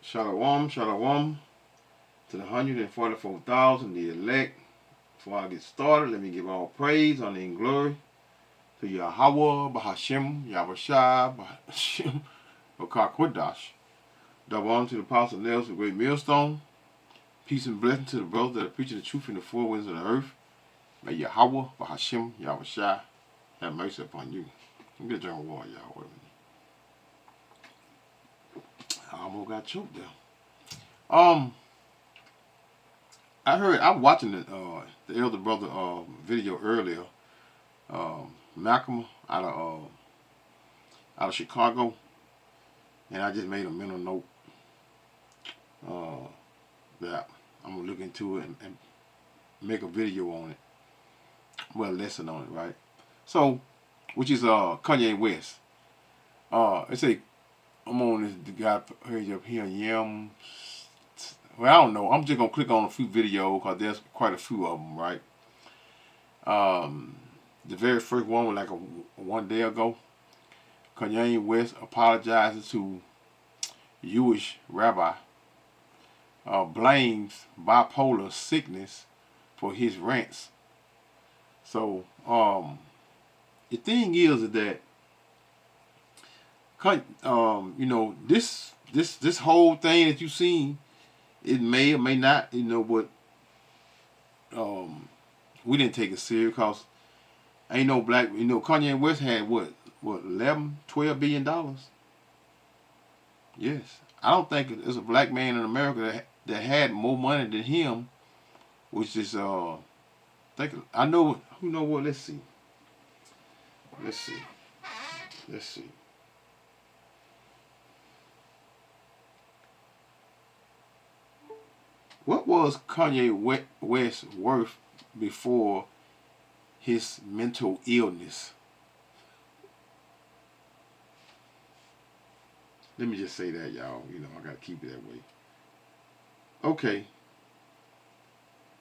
Shalom, shalom to the 144,000, the elect. Before I get started, let me give all praise, honor, and glory to Yahweh, Bahashem, Yahushua, Bahashem, Okakwadash. Double honor to the apostle Nails, the great millstone. Peace and blessing to the brothers that are preaching the truth in the four winds of the earth. May Yahweh, Bahashem, Yahushua have mercy upon you. Let me get a drink of water, y'all. I almost got choked there. I was watching the elder brother video earlier. Malcolm out of Chicago, and I just made a mental note that I'm gonna look into it and make a video on it, well, a lesson on it, right? So, which is Kanye West. It say I'm on this guy page up here, Yam. Well, I don't know. I'm just gonna click on a few videos because there's quite a few of them, right? The very first one was like one day ago. Kanye West apologizes to Jewish rabbi, blames bipolar sickness for his rants. So, the thing is that, this whole thing that you seen, it may or may not, but we didn't take it serious because ain't no black, Kanye West had what, 11, $12 billion? Yes. I don't think there's a black man in America that had more money than him, which is, who know what, let's see. What was Kanye West worth before his mental illness? Let me just say that, y'all. I gotta keep it that way. Okay.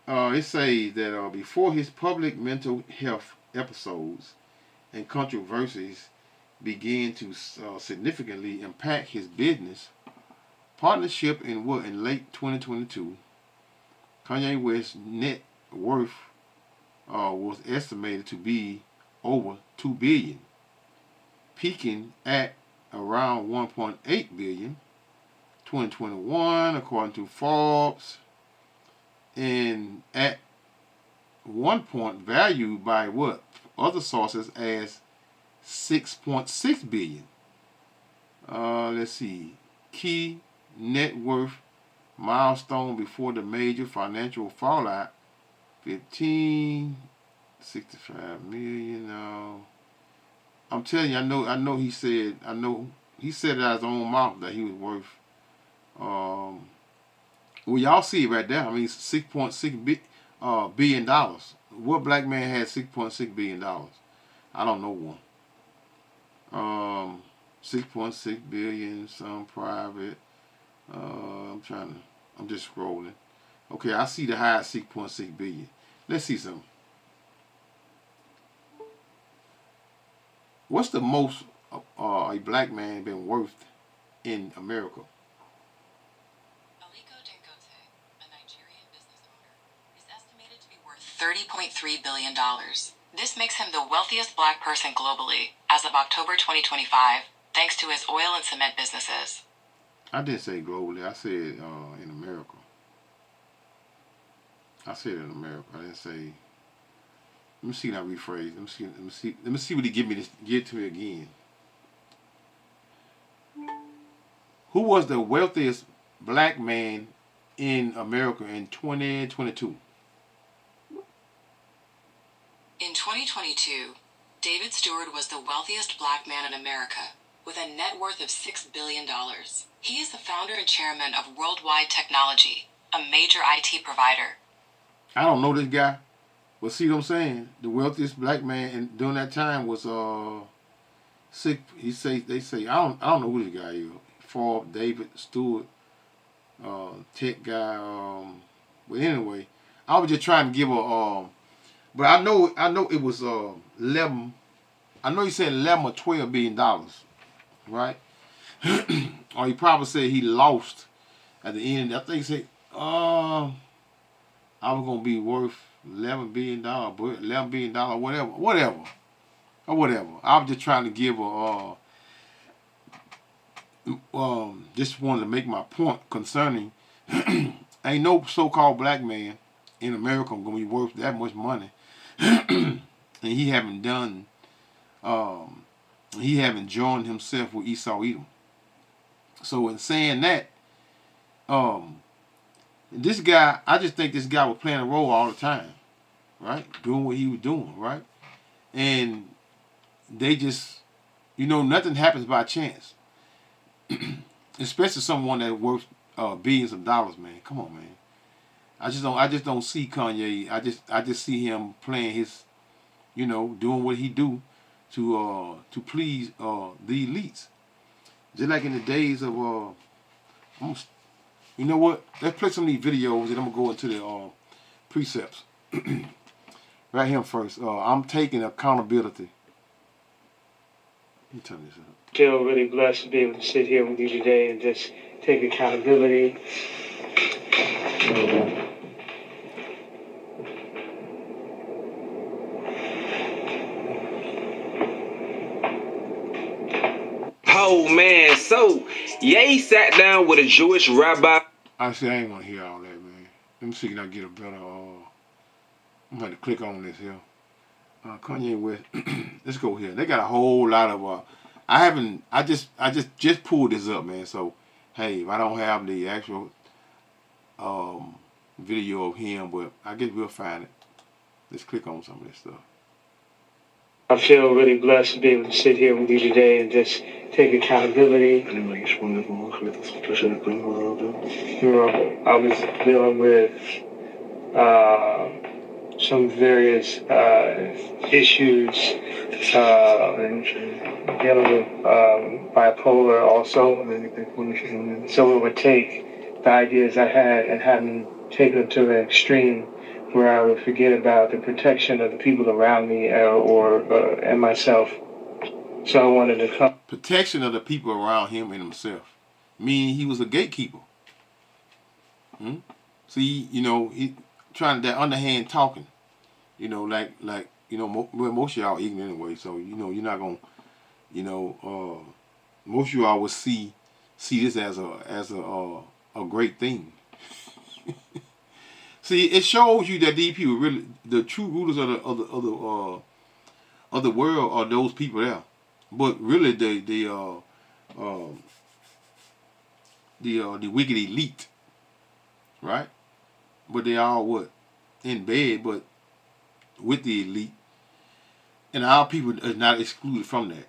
It says that before his public mental health episodes and controversies began to significantly impact his business partnership in late 2022, Kanye West's net worth was estimated to be over $2 billion, peaking at around $1.8 billion 2021, according to Forbes, and at one point valued by other sources as $6.6 billion. Let's see, key net worth milestone before the major financial fallout, 65 million. I'm telling you, I know he said it out of his own mouth that he was worth. Well, y'all see it right there. I mean, $6.6 billion. What black man had $6.6 billion? I don't know one. 6.6 billion, some private. I'm just scrolling. Okay, I see the high 6.6 billion. Let's see something. What's the most a black man been worth in America? Is estimated to be worth $30.3 billion. This makes him the wealthiest black person globally as of October 2025, thanks to his oil and cement businesses. I didn't say globally. I said in America. I said in America. I didn't say. Let me see that rephrase. Let me see what he get to me again. Who was the wealthiest black man in America in 2022? In 2022, David Stewart was the wealthiest black man in America, with a net worth of $6 billion. He is the founder and chairman of Worldwide Technology, a major IT provider. I don't know this guy, but see what I'm saying? The wealthiest black man during that time was sick. They say I don't know who this guy is. Forbes, David Stewart, tech guy. But anyway, I was just trying to give but I know it was 11. I know he said 11 or $12 billion, right? Or he probably said he lost at the end, I think he said, I was gonna be worth $11 billion, $11 billion, whatever. I was just trying to give just wanted to make my point concerning ain't no so-called black man in America gonna be worth that much money, and he haven't done, he haven't joined himself with Esau Edom. So in saying that, this guy, I just think this guy was playing a role all the time, right? Doing what he was doing, right? And they just, nothing happens by chance. Especially someone that worth billions of dollars, man. Come on, man. I just don't see Kanye. I just see him playing his, doing what he do to please the elites. Just like in the days of you know what? Let's play some of these videos and I'm gonna go into the precepts. Right here first. I'm taking accountability. Let me turn this up. Feel really blessed to be able to sit here with you today and just take accountability. Oh man, so Ye sat down with a Jewish rabbi. I ain't want to hear all that, man. Let me see if I can get a better. I'm gonna have to click on this here. Kanye West. Let's go here. They got a whole lot of. I just pulled this up, man. So hey, if I don't have the actual video of him, but I guess we'll find it. Let's click on some of this stuff. I feel really blessed to be able to sit here with you today and just take accountability. I was dealing with some various issues, dealing with bipolar also. So it would take the ideas I had and have them taken them to an extreme where I would forget about the protection of the people around me and myself. So I wanted to come. Protection of the people around him and himself. Meaning he was a gatekeeper. See, he trying that underhand talking. Most of y'all ignorant anyway, so you're not gonna, most of y'all would see this as a great thing. See, it shows you that these people really, the true rulers of the world are those people there, but really the wicked elite, right? But they all what in bed, but with the elite, and our people are not excluded from that.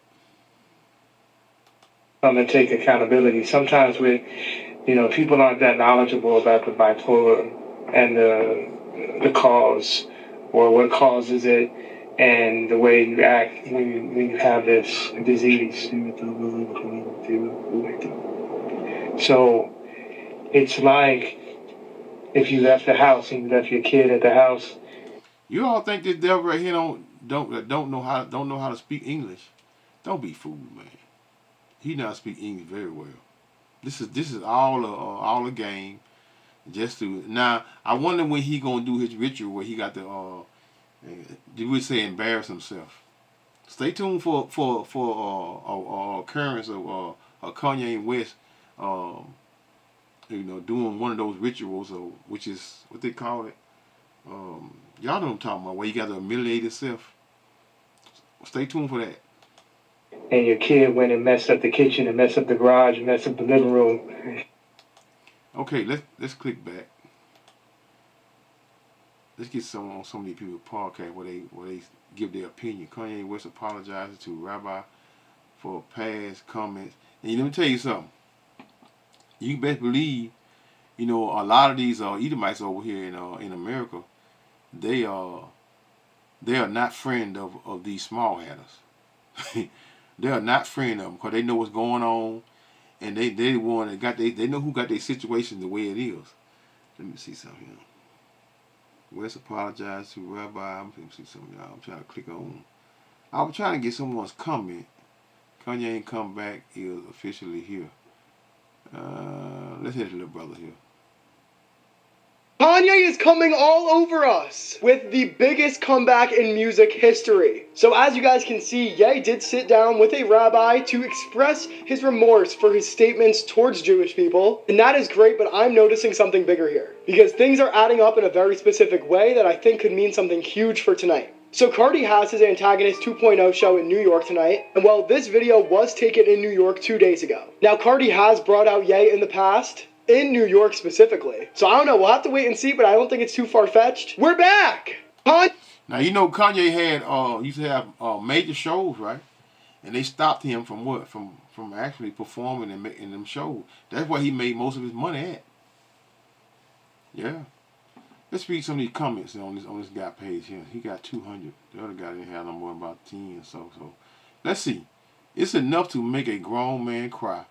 Come and take accountability. Sometimes people aren't that knowledgeable about the bipolar and the cause or what causes it and the way you act when you have this disease. So it's like if you left the house and you left your kid at the house. You all think this devil right here don't know how to speak English? Don't be fooled, man. He not speak English very well. This is all a game. Just to now, I wonder when he gonna do his ritual where he got the did we say embarrass himself? Stay tuned for occurrence of Kanye West, doing one of those rituals, which is what they call it. Y'all know what I'm talking about, where you got to humiliate yourself. Stay tuned for that. And your kid went and messed up the kitchen and messed up the garage and messed up the living room. Okay, let's click back. Let's get some of these people's podcast where they give their opinion. Kanye West apologizes to Rabbi for past comments. And let me tell you something. You best believe, a lot of these Edomites over here in America, they are not friend of these small hatters. They are not friend of them because they know what's going on, and they know who got their situation the way it is. Let me see something here. West apologized to Rabbi. Let me see something, y'all. I'm trying to click on. I was trying to get someone's comment. Kanye ain't come back. He is officially here. Let Let's hear the little brother here. Kanye is coming all over us with the biggest comeback in music history. So as you guys can see, Ye did sit down with a rabbi to express his remorse for his statements towards Jewish people. And that is great, but I'm noticing something bigger here. Because things are adding up in a very specific way that I think could mean something huge for tonight. So Cardi has his Antagonist 2.0 show in New York tonight, and well, this video was taken in New York 2 days ago. Now Cardi has brought out Ye in the past, in New York specifically. So I don't know, we'll have to wait and see, but I don't think it's too far-fetched. We're back! Now, you know Kanye had, used to have major shows, right? And they stopped him from what? From actually performing in them shows. That's where he made most of his money at. Yeah. Let's read some of these comments on this guy page here. He got 200. The other guy didn't have no more, about 10 or so. So let's see. It's enough to make a grown man cry.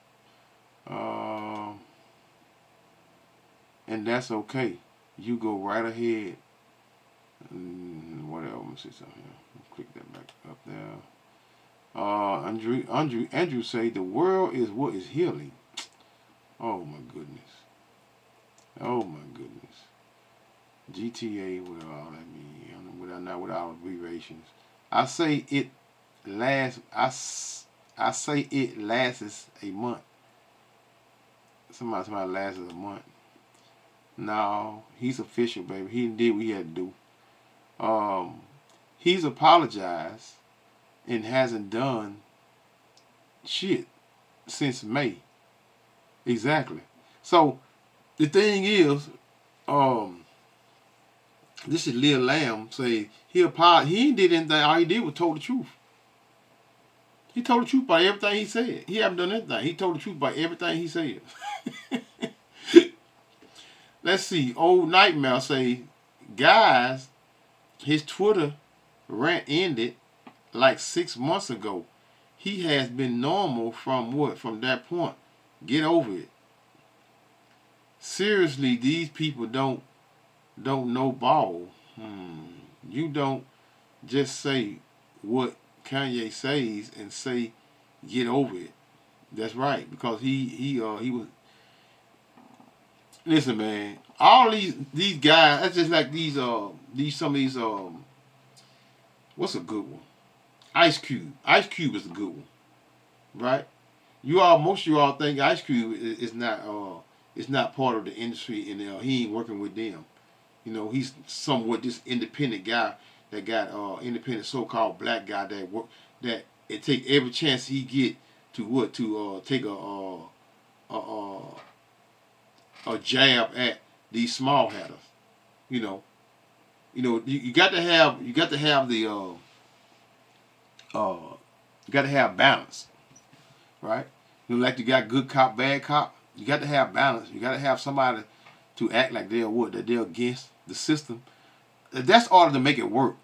And that's okay. You go right ahead. Whatever. Let me see something here. Click that back up there. Andrew say the world is what is healing. Oh my goodness. Oh my goodness. GTA, whatever all that means. Without abbreviations. I say it lasts. I say it lasts a month. Somebody lasts a month. No, he's official, baby. He did what he had to do. He's apologized and hasn't done shit since May. Exactly. So the thing is, this is Lil Lamb say he apologized. He ain't did anything. All he did was told the truth. He told the truth by everything he said. He haven't done anything. He told the truth by everything he said. Let's see. Old Nightmare say, guys, his Twitter rant ended like 6 months ago. He has been normal from what? From that point. Get over it. Seriously, these people don't know ball. You don't just say what Kanye says and say get over it. That's right, because he was. Listen, man. All these guys. That's just like these some of these what's a good one? Ice Cube. Ice Cube is a good one, right? Most of you all think Ice Cube is not part of the industry, and he ain't working with them. You know, he's somewhat this independent guy that got independent so-called black guy that it take every chance he get to take a jab at these small hatters. You got to have the you got to have balance, right? Like you got good cop, bad cop. You got to have balance. You got to have somebody to act like that they're against the system. That's order to make it work.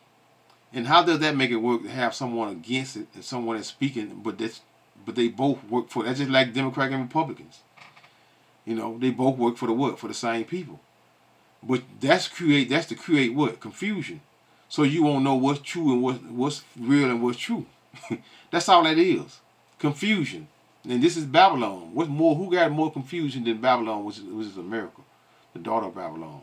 And how does that make it work to have someone against it and someone that's speaking, but they both work for? That's just like Democrats and Republicans. They both work for the what? For the same people. But that's to create what? Confusion. So you won't know what's true and what's real and what's true. That's all that is. Confusion. And this is Babylon. Who got more confusion than Babylon, which is America, the daughter of Babylon.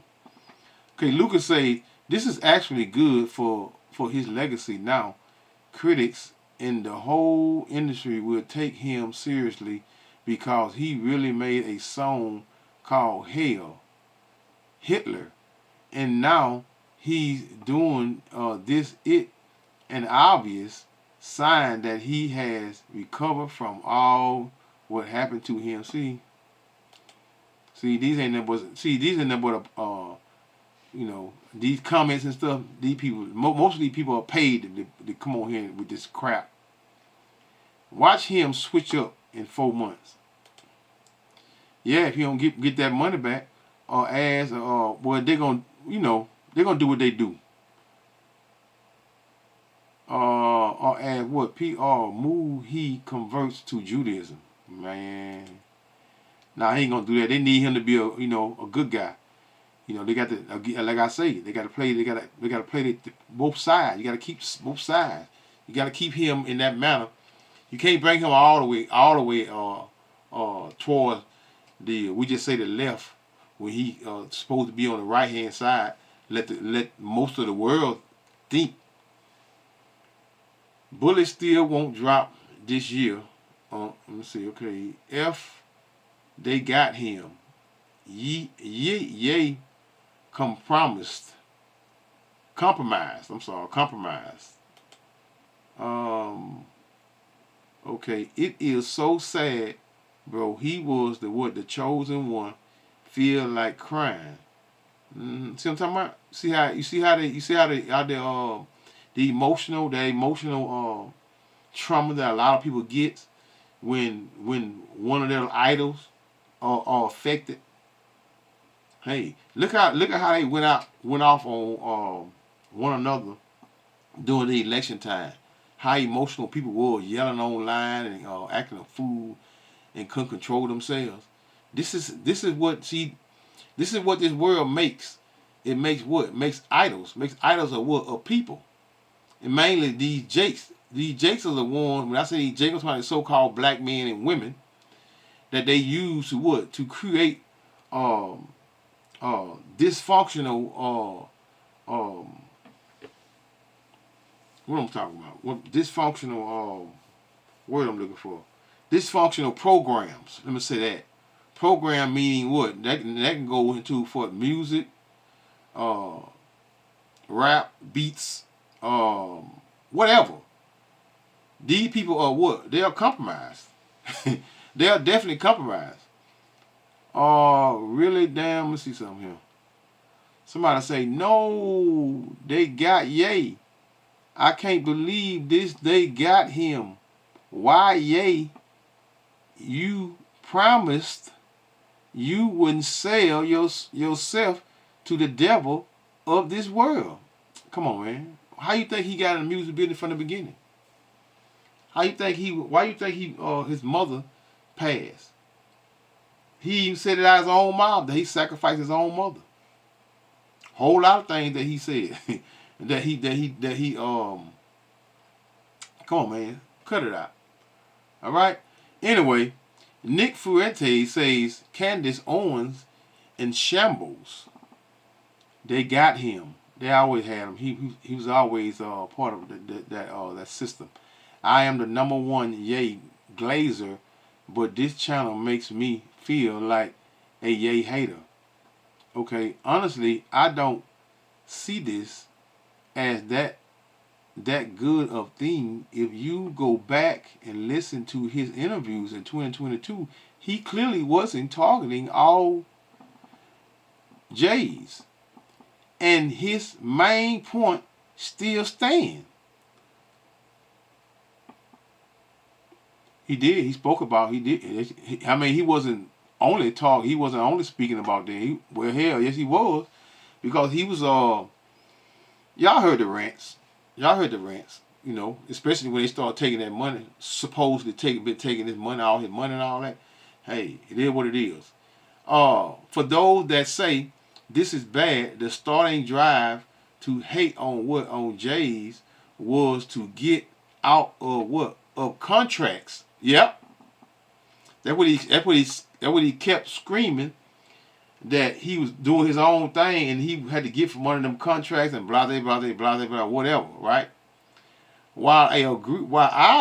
Okay, Lucas say this is actually good for his legacy now. Critics in the whole industry will take him seriously because he really made a song called Hell, Hitler, and now he's doing an obvious sign that he has recovered from all what happened to him. See, these ain't nothing but these comments and stuff. These people, most of these people are paid to come on here with this crap. Watch him switch up in 4 months. Yeah, if he don't get that money back, or they're gonna do what they do. Or as what he converts to Judaism. Man, now he ain't gonna do that. They need him to be a good guy. They got to, like I say, they got to play both sides. You got to keep both sides. You got to keep him in that manner. You can't bring him all the way towards we just say the left when he supposed to be on the right hand side. Let most of the world think. Bullets still won't drop this year. Let me see. Okay, F they got him. Ye compromised. Compromised. I'm sorry, compromised. Okay, it is so sad, bro. He was the chosen one. Feel like crying. See what I'm talking about? The emotional trauma that a lot of people get when one of their idols are affected. Hey, look at how they went off on one another during the election time. How emotional people were yelling online and acting a fool and couldn't control themselves. This is what this world makes. It makes what? It makes idols. Makes idols of what? Of people. And mainly these jakes. These jakes are the ones, when I say these jakes, I'm talking about so-called black men and women that they use to what? To create dysfunctional what I'm talking about? What dysfunctional word I'm looking for? Dysfunctional programs. Let me say that. Program meaning what? That can go into for music, rap, beats, whatever. These people are what? They are compromised. They are definitely compromised. Really? Damn. Let's see something here. Somebody say, no, they got Ye. I can't believe this. They got him. Why, Ye? You promised you wouldn't sell yourself to the devil of this world. Come on, man. How you think he got in the music business from the beginning? Why you think his mother passed? He even said it out his own mouth that he sacrificed his own mother. Whole lot of things that he said that he come on, man, cut it out. All right. Anyway, Nick Fuentes says Candace Owens in shambles. They got him. They always had him. He was always part of that system. I am the number one Ye Glazer, but this channel makes me feel like a Ye hater. Okay, honestly, I don't see this as that good of thing. If you go back and listen to his interviews in 2022, he clearly wasn't targeting all Jays. And his main point still stands. He did. He spoke about. He did. I mean, he wasn't only speaking about that. Well, hell, yes, he was, because he was. Y'all heard the rants. You know, especially when they start taking that money, supposedly taking his money, all his money and all that. Hey, it is what it is. For those that say this is bad, the starting drive to hate on Jays was to get out of what? Of contracts. Yep. That's what he kept screaming, that he was doing his own thing and he had to get from one of them contracts and blah blah blah blah blah whatever, right? While I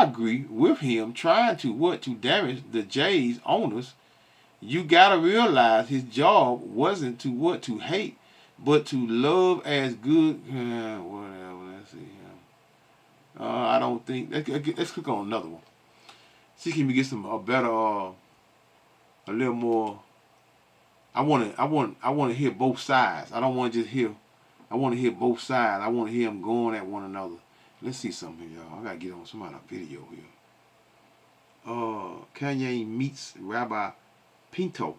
agree with him trying to damage the Jays owners, you gotta realize his job wasn't to hate, but to love as good. Whatever. Let's see. I don't think. Let's click on another one. See, can we get a better, a little more. I want to hear both sides. I don't want to just hear. I want to hear both sides. I want to hear them going at one another. Let's see something here, y'all. I gotta get on some other video here. Kanye meets Rabbi Pinto.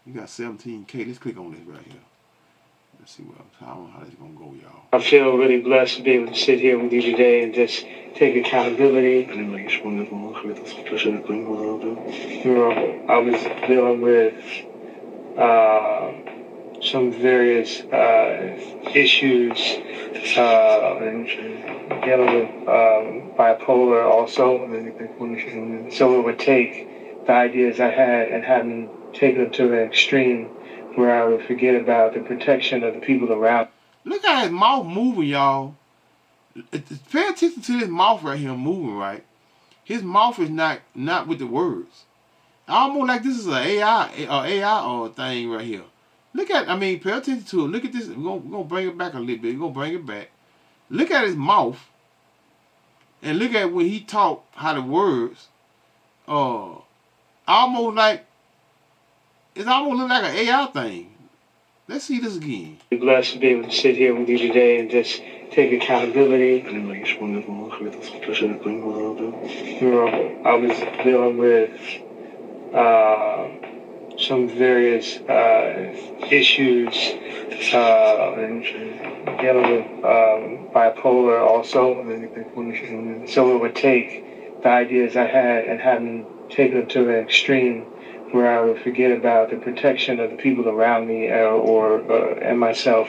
You got 17K. Let's click on this right here. Let's see how this gonna go, y'all. I feel really blessed to be able to sit here with you today and just take accountability. I was dealing with some various issues dealing with bipolar also. So it would take the ideas I had and have them taken to an extreme where I would forget about the protection of the people around. Look at his mouth moving, y'all. Pay attention to his mouth right here moving, right? His mouth is not with the words. Almost like this is an AI thing right here. Pay attention to it. Look at this. We're gonna bring it back a little bit. We're gonna bring it back. Look at his mouth, and look at when he talk, how the words, almost like, it almost look like an AI thing. Let's see this again. I'm blessed to be able to sit here with you today and just take accountability. I was dealing with some various issues dealing with bipolar also. So it would take the ideas I had and have them taken them to an extreme where I would forget about the protection of the people around me and myself.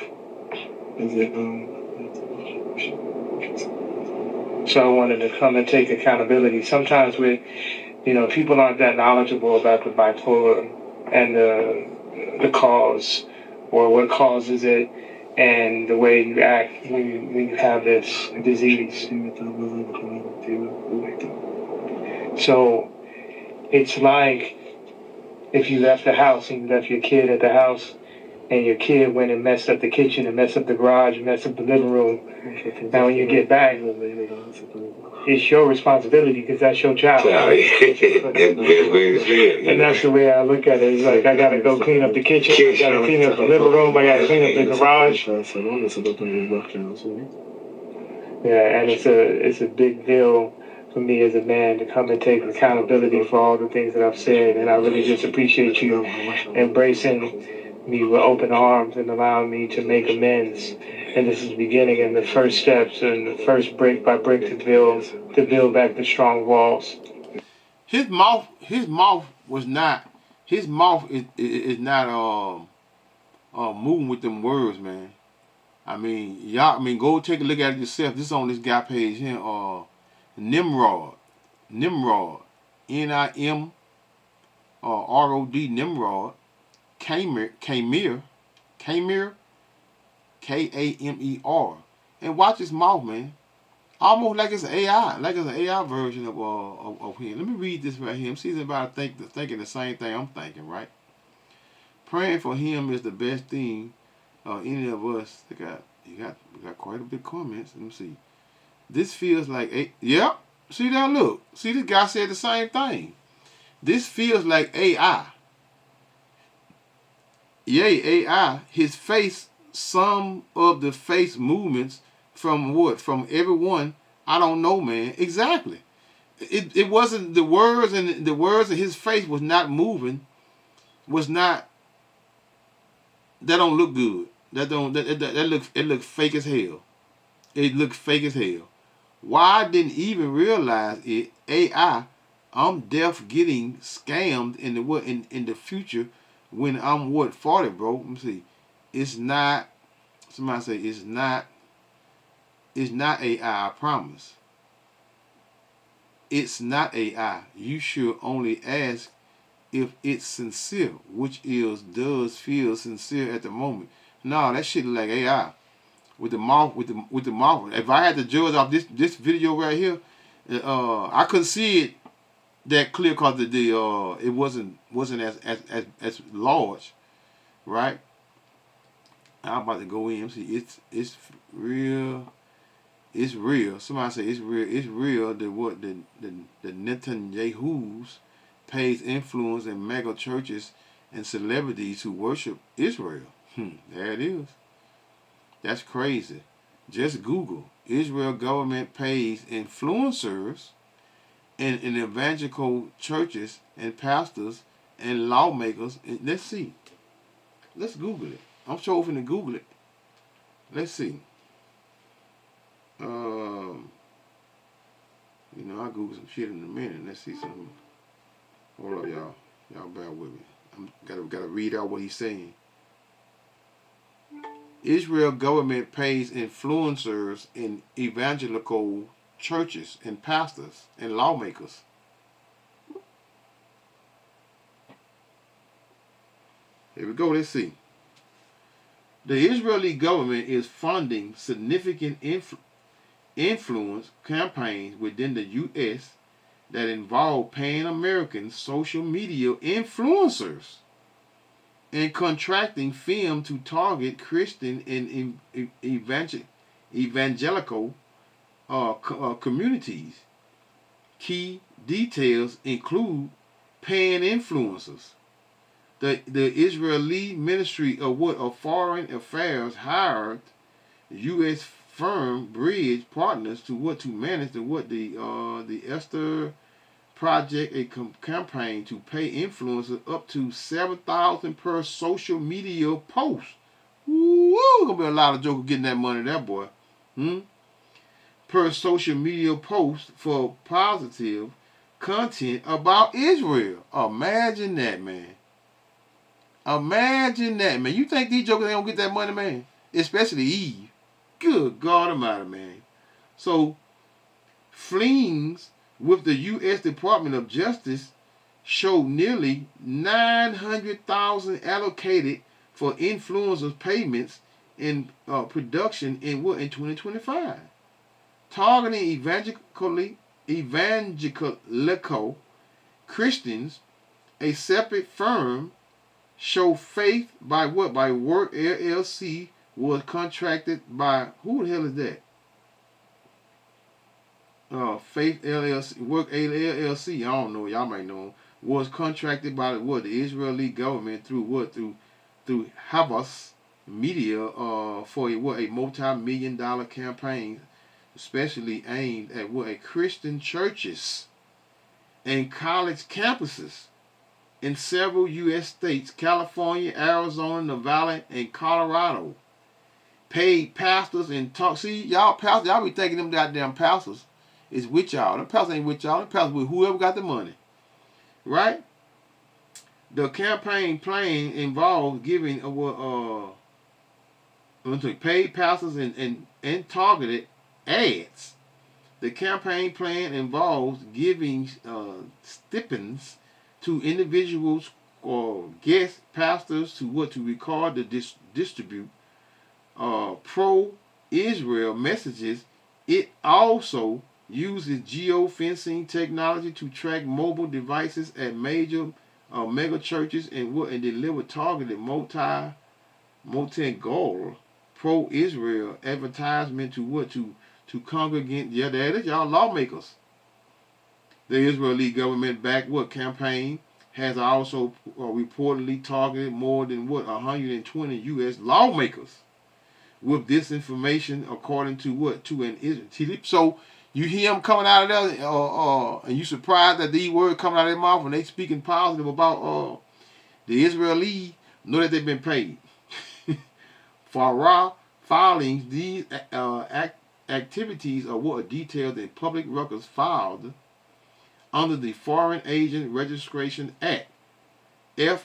So I wanted to come and take accountability. Sometimes people aren't that knowledgeable about the bipolar and the cause or what causes it and the way you act when you have this disease. So it's like if you left the house and you left your kid at the house and your kid went and messed up the kitchen and messed up the garage and messed up the living room. Now when you get back, it's your responsibility because that's your child. And that's the way I look at it. It's like I gotta go clean up the kitchen, I gotta clean up the living room, I gotta clean up the garage. Yeah, and it's a big deal for me as a man to come and take accountability for all the things that I've said, and I really just appreciate you embracing me with open arms and allowing me to make amends. And this is the beginning and the first steps and the first brick by brick to build back the strong walls. His mouth is not moving with them words, man. Go take a look at it yourself. This is on this guy page here, Nimrod, Nimrod, Nimrod, Nimrod, Kamer, Kamer, and watch his mouth, man. Almost like it's an AI, version of him. Let me read this right here. See if everybody thinking the same thing I'm thinking, right? Praying for him is the best thing any of us. We got quite a bit of comments. Let me see. This feels like yep. See that? Look. See, this guy said the same thing. This feels like AI. Yay, AI. His face. Some of the face movements from what? From everyone. I don't know, man. Exactly. It wasn't the words, and the words of his face was not moving. Was not. That don't look good. That look fake as hell. It looked fake as hell. Why I didn't even realize it? AI. I'm deaf getting scammed in the future when I'm 40, bro. Let me see. It's not. Somebody say it's not. It's not AI. I promise. It's not AI. You should only ask if it's sincere, which does feel sincere at the moment. No, that shit look like AI. With the mouth. If I had to judge off this video right here, I couldn't see it that clear because it wasn't as large, right? I'm about to go in. See, it's real. It's real. Somebody say it's real. It's real. The Netanyahu's pays influence in mega churches and celebrities who worship Israel. There it is. That's crazy. Just Google. Israel government pays influencers in evangelical churches and pastors and lawmakers. Let's see. Let's Google it. I'm sure going to Google it. Let's see. I'll Google some shit in a minute. Let's see something. Hold up, y'all. Y'all bear with me. Gotta read out what he's saying. Israel government pays influencers in evangelical churches and pastors and lawmakers. Here we go. Let's see. The Israeli government is funding significant influence campaigns within the U.S. that involve pan-American social media influencers and contracting film to target Christian and evangelical communities. Key details include pan-influencers. The Israeli Ministry of Foreign Affairs hired U.S. firm Bridge Partners to manage the Esther Project, a campaign to pay influencers up to $7,000 per social media post. Woo! Gonna be a lot of jokers getting that money, that boy. Per social media post for positive content about Israel. Imagine that, man. Imagine that, man. You think these jokers ain't gonna get that money, man? Especially Eve. Good God Almighty, man. So, flings with the U.S. Department of Justice show nearly $900,000 allocated for influencers payments in production in 2025, targeting evangelical Christians. A separate firm, Show Faith by Work LLC, was contracted by, who the hell is that? Faith LLC, Work LLC, I don't know, y'all might know, was contracted by the Israeli government through Havas Media for a multi-million-dollar campaign, especially aimed at Christian churches and college campuses in several U.S. states: California, Arizona, Nevada, and Colorado. Paid pastors and talk. See, y'all pastors, y'all be thinking them goddamn pastors is with y'all. Them pastors ain't with y'all. Them pastors with whoever got the money, right? The campaign plan involves giving paid pastors and targeted ads. The campaign plan involves giving stipends to individuals or guest pastors to record the distribute pro-Israel messages. It also uses geofencing technology to track mobile devices at major mega churches and deliver targeted multi-goal pro-Israel advertisement to congregate. Yeah, that is y'all lawmakers. The Israeli government-backed campaign has also reportedly targeted more than 120 U.S. lawmakers with disinformation, according to an Israel. So you hear them coming out of there, and you surprised that these words coming out of their mouth when they speaking positive about the Israeli, know that they've been paid. Farah filings, these activities are detailed in public records filed under the Foreign Agent Registration Act, FARA,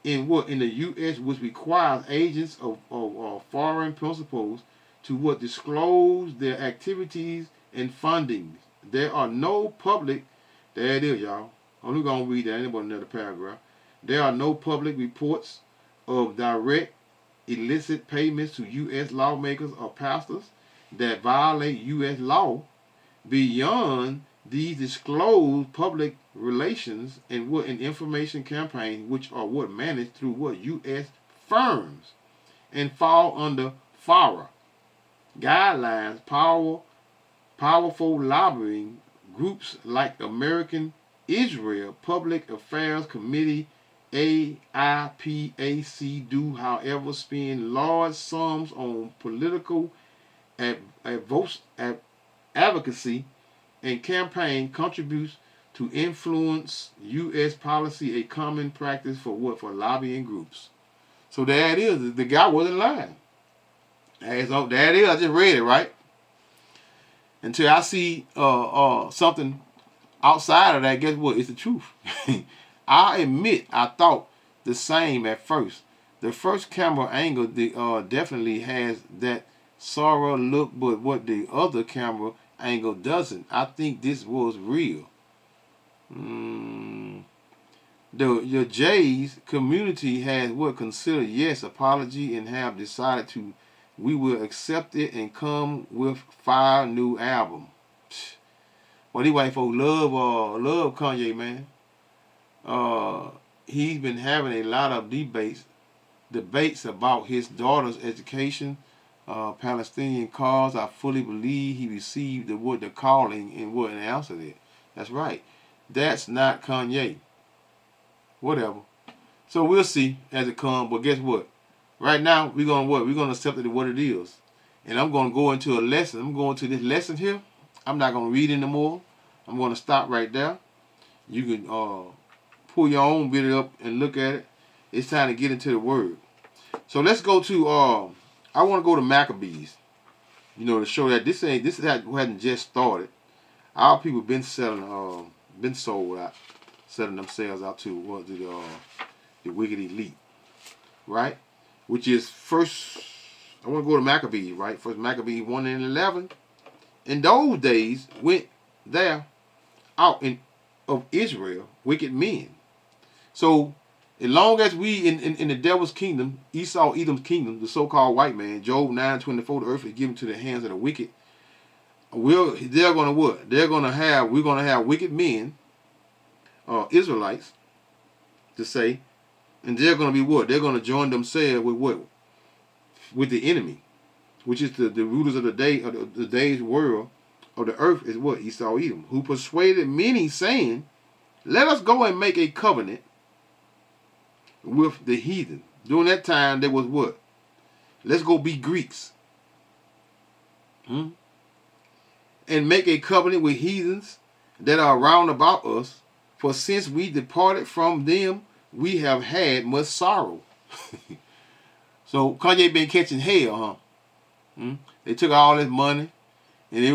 in the U.S., which requires agents of foreign principals to disclose their activities and funding. There are no public. There it is, y'all. I'm gonna read that. Anybody another paragraph. There are no public reports of direct illicit payments to U.S. lawmakers or pastors that violate U.S. law beyond these disclosed public relations and information campaigns, which are managed through U.S. firms and fall under FARA guidelines. Powerful lobbying groups like American Israel Public Affairs Committee, AIPAC, do, however, spend large sums on political advocacy and campaign contributes to influence U.S. policy, a common practice for lobbying groups. So there it is. The guy wasn't lying. There it is. I just read it, right? Until I see something outside of that, guess what? It's the truth. I admit I thought the same at first. The first camera angle definitely has that sorrow look, but what the other camera angle doesn't. I think this was real. Mm, your J's community has what considered yes apology and have decided to we will accept it and come with 5 new album. Well, these white folks love Kanye, man. Uh, he's been having a lot of debates about his daughter's education, Palestinian cause. I fully believe he received the calling and wouldn't answer it. That's right. That's not Kanye. Whatever. So we'll see as it comes. But guess what? Right now we're gonna what? We're gonna accept it what it is. And I'm gonna go into a lesson. I'm going to this lesson here. I'm not gonna read anymore. I'm gonna stop right there. You can pull your own video up and look at it. It's time to get into the word. So let's go to I want to go to Maccabees. You know, to show that this hadn't just started. Our people been selling been sold out, selling themselves out to the wicked elite, right? Which is first. I want to go to Maccabees, right? First Maccabees 1:11. In those days went there out of Israel wicked men. So as long as we in the devil's kingdom, Esau, Edom's kingdom, the so-called white man, Job 9:24, the earth is given to the hands of the wicked. They're gonna what? We're gonna have wicked men, Israelites, to say, and they're gonna be what? They're gonna join themselves with what? With the enemy, which is the rulers of the day of the day's world of the earth is what? Esau, Edom, who persuaded many, saying, "Let us go and make a covenant with the heathen." During that time, there was what? Let's go be Greeks. And make a covenant with heathens that are round about us. For since we departed from them, we have had much sorrow. So Kanye been catching hell, huh? They took all his money, and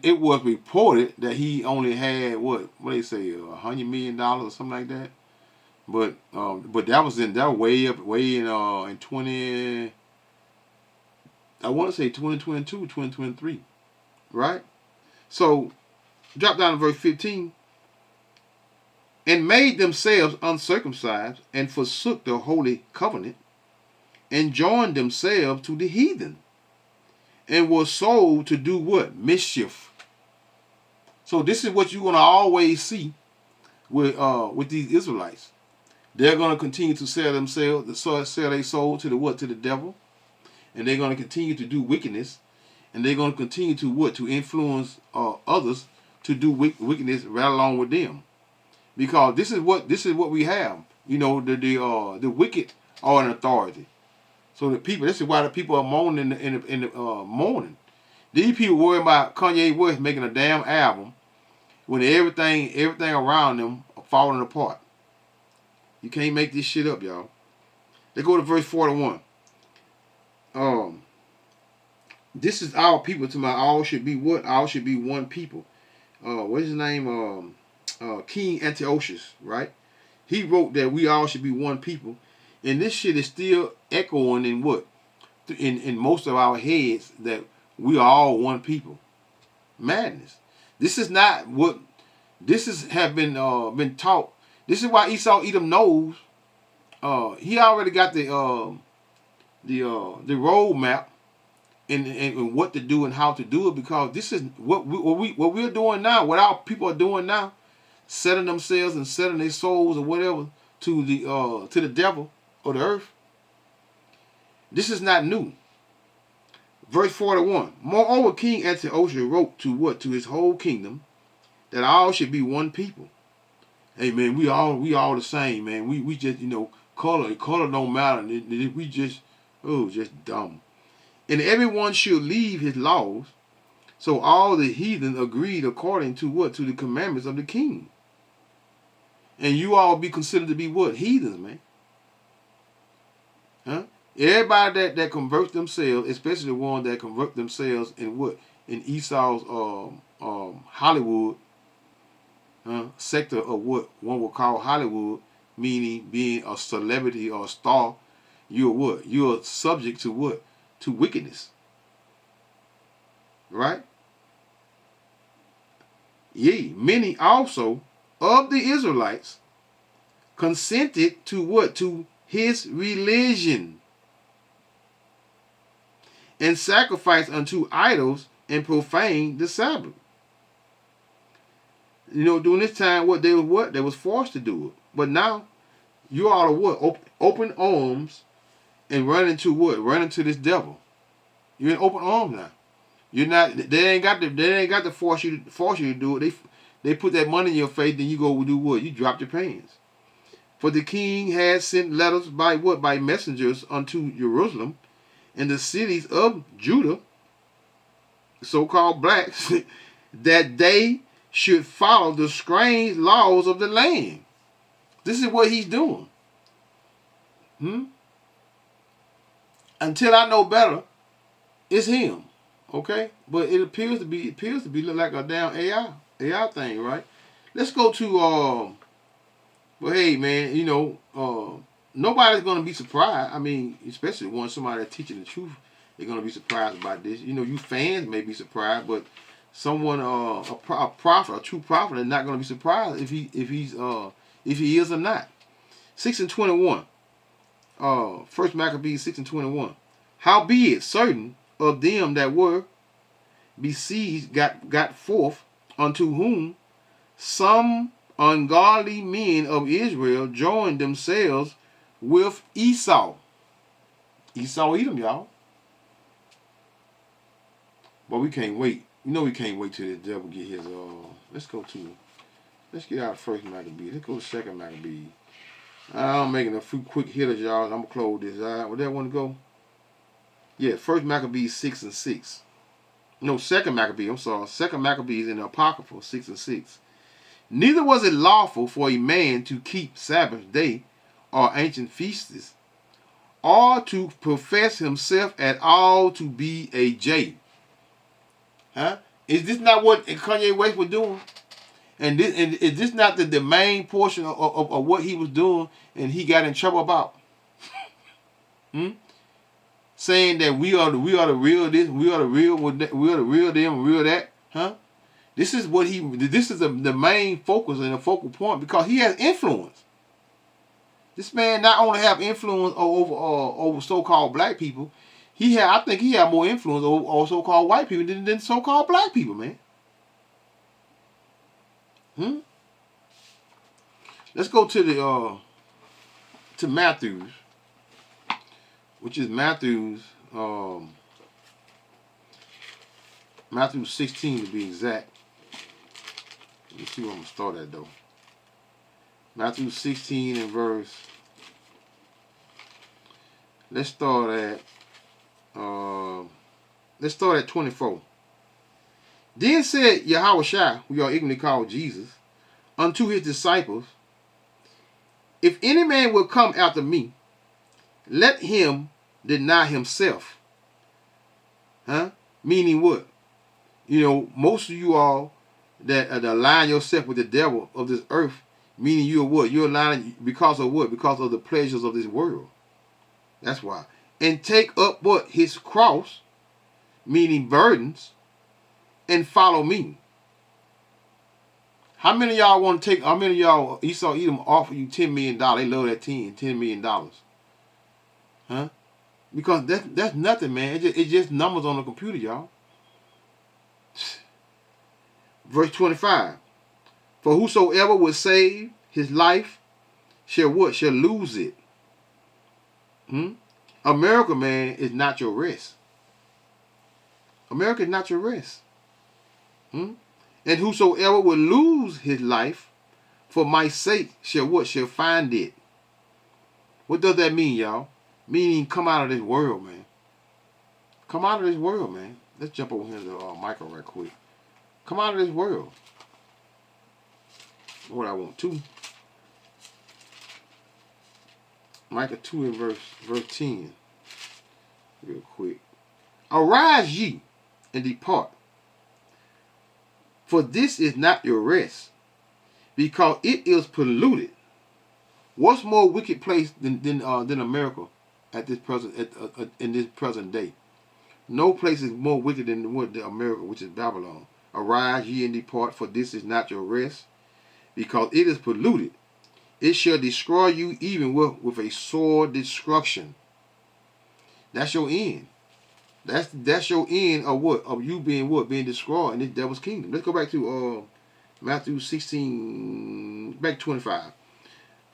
it was reported that he only had what they say, $100 million or something like that. But that was way in 20. I want to say 2022, 2023, right? So drop down to verse 15. And made themselves uncircumcised and forsook the holy covenant and joined themselves to the heathen and were sold to do what? Mischief. So this is what you're gonna always see with these Israelites. They're gonna continue to sell themselves, sell their soul to the what? To the devil, and they're gonna continue to do wickedness, and they're gonna continue to what? To influence others to do wickedness right along with them. Because this is what we have. You know, the wicked are in authority. So the people. This is why the people are moaning in the mourning. These people worry about Kanye West making a damn album when everything around them are falling apart. You can't make this shit up, y'all. Let's go to verse 41. This is our people. To my all should be what? All should be one people. What's his name? King Antiochus, right? He wrote that we all should be one people, and this shit is still echoing in what? In most of our heads that we are all one people. Madness. This is not what. This is have been taught. This is why Esau Edom knows. He already got the roadmap and what to do and how to do it, because this is what we're doing now. What our people are doing now. Selling themselves and selling their souls or whatever to the devil or the earth. This is not new. Verse 41. Moreover, King Antiochus wrote to what? To his whole kingdom, that all should be one people. Hey man, we all the same, man. We just, color don't matter. We just dumb. And everyone should leave his laws. So all the heathen agreed according to what? To the commandments of the king. And you all be considered to be what? Heathens, man. Huh? Everybody that converts themselves, especially the ones that convert themselves in what? In Esau's Hollywood sector of what one would call Hollywood, meaning being a celebrity or a star, you're what? You're subject to what? To wickedness. Right? Yea, many also of the Israelites consented to what? To his religion, and sacrificed unto idols and profaned the Sabbath. You know, during this time, they was forced to do it. But now you ought to what? Open arms and run into what? Run into this devil. You're in open arms now. You're not. They ain't got to force you to do it. They put that money in your face, then you go do what? You drop your pants. For the king had sent letters by what? By messengers unto Jerusalem and the cities of Judah, so-called blacks, that they should follow the strange laws of the land. This is what he's doing. Until I know better, it's him. Okay? But it appears to be look like a damn AI thing, right? Let's go to but hey man, you know, nobody's gonna be surprised. I mean, especially when somebody that's teaching the truth, they're gonna be surprised about this. You know, you fans may be surprised, but someone a prophet, a true prophet, is not gonna be surprised if he is or not. 6:21. First Maccabees 6:21. Howbeit certain of them that were besieged got forth, unto whom some ungodly men of Israel joined themselves with Esau. Esau Edom, y'all. But we can't wait. You know we can't wait till the devil get his let's get out of first Maccabees. Let's go to second Maccabees. I'm making a few quick hitters, y'all. I'm gonna close this. Where that one go? Yeah, first Maccabees 6:6. No, second Maccabees. I'm sorry. Second Maccabees in the Apocrypha 6:6. Neither was it lawful for a man to keep Sabbath day or ancient feasts, or to profess himself at all to be a J. Huh? Is this not what Kanye West was doing? And is this not the main portion of what he was doing and he got in trouble about? Saying that we are the real this, we are the real them, real that, huh? This is the main focus and the focal point, because he has influence. This man not only have influence over so-called black people, I think he had more influence over so-called white people than so-called black people, man. Let's go to to Matthews, which is Matthews 16 to be exact. Let me see where I'm gonna start at though. Matthew 16 and verse. Let's start at 24. Then said Yahushua, who y'all ignorantly call Jesus, unto his disciples, if any man will come after me, let him deny himself. Meaning what? You know, most of you all that align yourself with the devil of this earth, meaning you're what? You're aligning because of what? Because of the pleasures of this world. That's why. And take up what? His cross, meaning burdens, and follow me. How many of y'all want to take, how many of y'all, Esau Edom offer you $10 million? They love that $10 million. Huh? Because that's nothing, man. It's just numbers on the computer, y'all. Verse 25. For whosoever will save his life shall what? Shall lose it. America, man, is not your rest. America is not your rest. And whosoever will lose his life for my sake shall what? Shall find it. What does that mean, y'all? Meaning come out of this world, man. Come out of this world, man. Let's jump over here to Michael right quick. Come out of this world. What I want, 2. Micah 2 and verse 10. Real quick. Arise ye and depart, for this is not your rest, because it is polluted. What's more wicked place than America? at this present in this present day. No place is more wicked than what the America, which is Babylon. Arise ye and depart, for this is not your rest, because it is polluted. It shall destroy you even with a sore destruction. That's your end. That's your end of what? Of you being what? Being destroyed in this devil's kingdom. Let's go back to Matthew 16, back 25.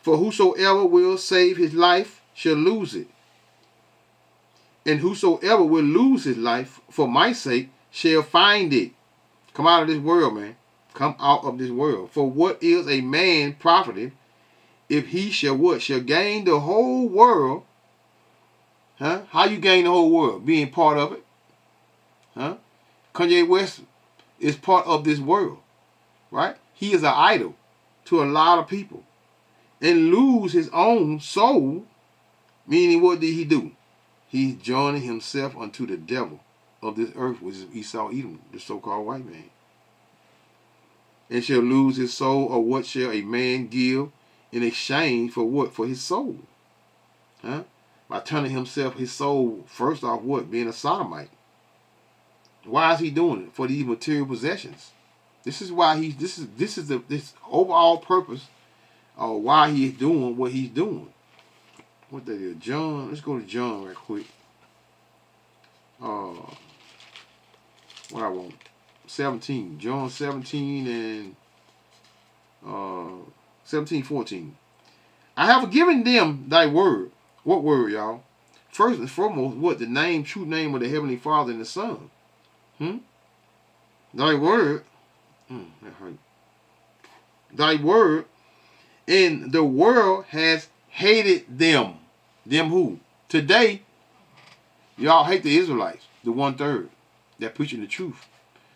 For whosoever will save his life shall lose it. And whosoever will lose his life for my sake shall find it. Come out of this world, man. Come out of this world. For what is a man profited if he shall what? Shall gain the whole world. Huh? How you gain the whole world? Being part of it. Huh? Kanye West is part of this world. Right? He is an idol to a lot of people. And lose his own soul. Meaning what did he do? He's joining himself unto the devil of this earth, which is Esau Edom, the so-called white man. And shall lose his soul, or what shall a man give in exchange for what? For his soul. Huh? By turning himself, his soul, first off, what? Being a sodomite. Why is he doing it? For these material possessions. This is why this is this overall purpose of why he is doing what he's doing. What that is? John, let's go to John right quick. What I want. 17. John 17 and 17:14. I have given them thy word. What word, y'all? First and foremost, what? The name, true name of the Heavenly Father and the Son. Thy word. That hurt. Thy word. And the world has hated them. Them who? Today, y'all hate the Israelites. The 1/3 that preaching the truth.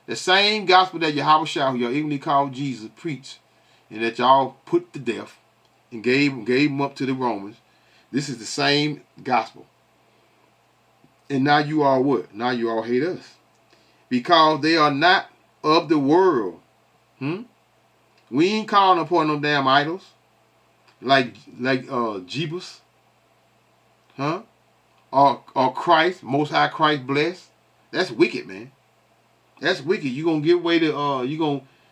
The same gospel that Yahushua, who y'all evenly called Jesus, preached, and that y'all put to death and gave him up to the Romans. This is the same gospel. And now you all what? Now you all hate us. Because they are not of the world. We ain't calling upon no damn idols. Like Jeebus. Or Christ, Most High Christ blessed. That's wicked, man. That's wicked. You gonna give away the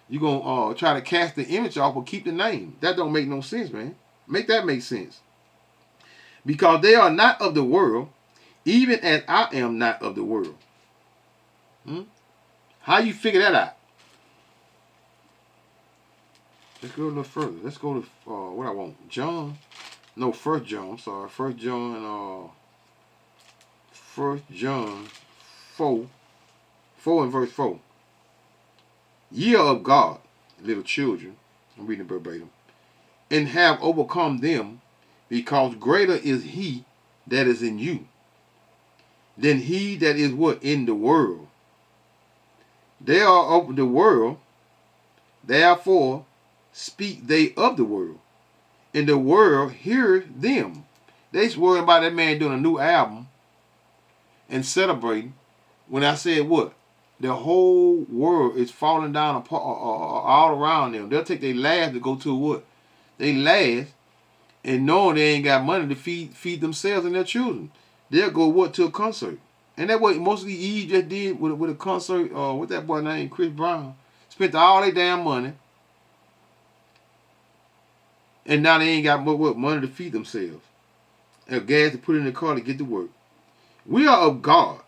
you gonna try to cast the image off, but keep the name. That don't make no sense, man. Make that make sense. Because they are not of the world, even as I am not of the world. How you figure that out? Let's go a little further. Let's go to what I want. John. No, 1 John. I'm sorry. 1 John 4 and verse 4. Ye are of God, little children. I'm reading verbatim. And have overcome them, because greater is he that is in you than he that is what? In the world. They are of the world, therefore speak they of the world, and the world heareth them. They's worried about that man doing a new album and celebrating, when I said what? The whole world is falling down apart, all around them. They'll take their last to go to what? They last, and knowing they ain't got money to feed themselves and their children. They'll go what? To a concert. And that's what mostly Eve just did with a concert, with that boy named Chris Brown. Spent all their damn money. And now they ain't got what money to feed themselves. And gas to put in the car to get to work. We are of God,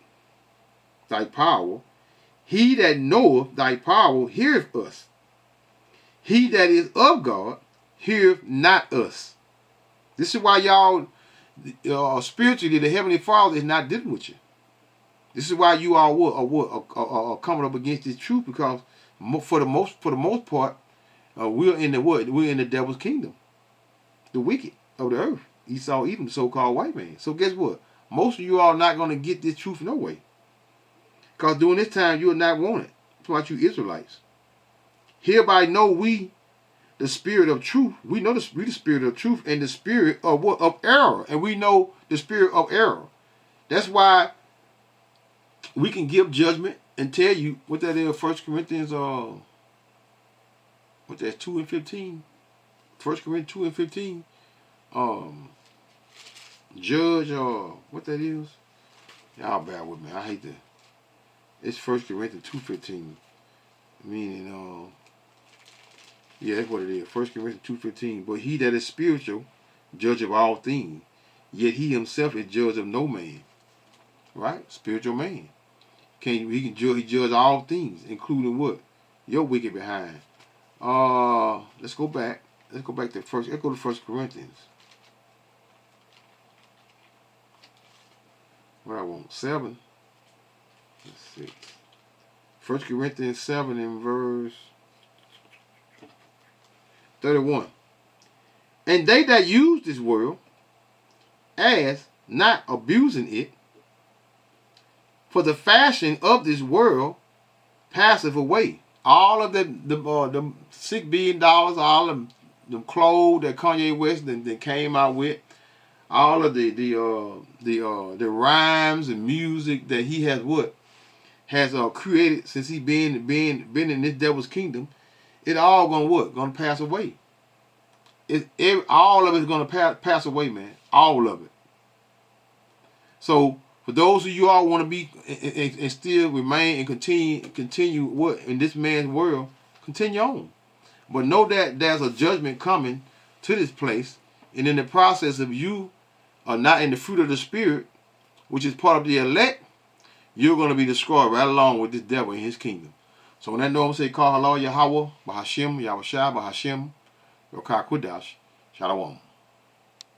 thy power. He that knoweth thy power heareth us. He that is of God heareth not us. This is why y'all, spiritually, the Heavenly Father is not dealing with you. This is why you all are coming up against this truth, because for the most part, we're in the what? We're in the devil's kingdom, the wicked of the earth. Esau, even the so-called white man. So guess what? Most of you all not going to get this truth no way. Because during this time, you are not wanted. That's why you Israelites. Hereby know we the spirit of truth. We know the spirit of truth and the spirit of what? Of error. And we know the spirit of error. That's why we can give judgment and tell you what that is. 1 Corinthians, what that's 2 and 15. 1 Corinthians 2 and 15. judge or what that is. Y'all bear with me. I hate that. It's 1 Corinthians 2:15. Meaning, yeah, that's what it is. 1 Corinthians 2:15. But he that is spiritual, judge of all things. Yet he himself is judge of no man. Right? Spiritual man. He judge all things, including what? Your wicked behind. Let's go back. Let's go to 1 Corinthians. What I want? 7. Let's see. 1 Corinthians 7 and verse 31. And they that use this world as not abusing it, for the fashion of this world passeth away. All of the $6 billion, all of the clothes that Kanye West that came out with, all of the rhymes and music that he has created since he been in this devil's kingdom, it all gonna pass away. All of it is gonna pass away, man. All of it. So for those of you all want to be and still remain and continue what in this man's world, continue on. But know that there's a judgment coming to this place, and in the process of you are not in the fruit of the Spirit, which is part of the elect, you're going to be destroyed right along with this devil in his kingdom. So when that know I'm say, call halal Yahweh, Bahashim, Yahushua, Bahashim, Yokar Kudash, Shalom.